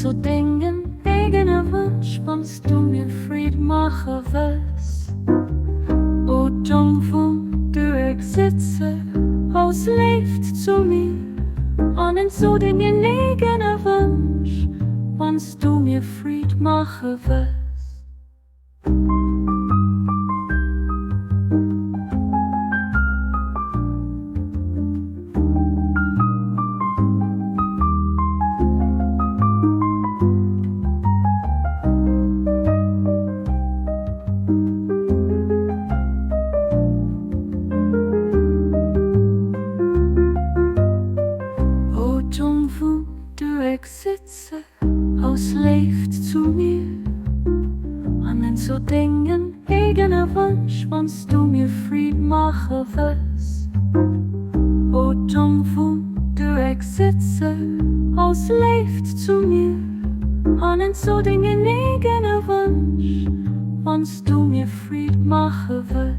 so Dingen eigene Wunsch, wannst du mir Fried machen willst. O Jungfung, du ich sitze, aus lebt zu mir, an in so Dingen eigene Wunsch, wannst du mir Fried machen willst. Jungfrau, du ich sitze, aus leeft zu mir, an den so Dingen eigene Wunsch, wannst du mir Fried machen willst. O Jungfrau, du ich sitze, aus leeft zu mir, an den so Dingen eigene Wunsch, wannst du mir Fried machen willst.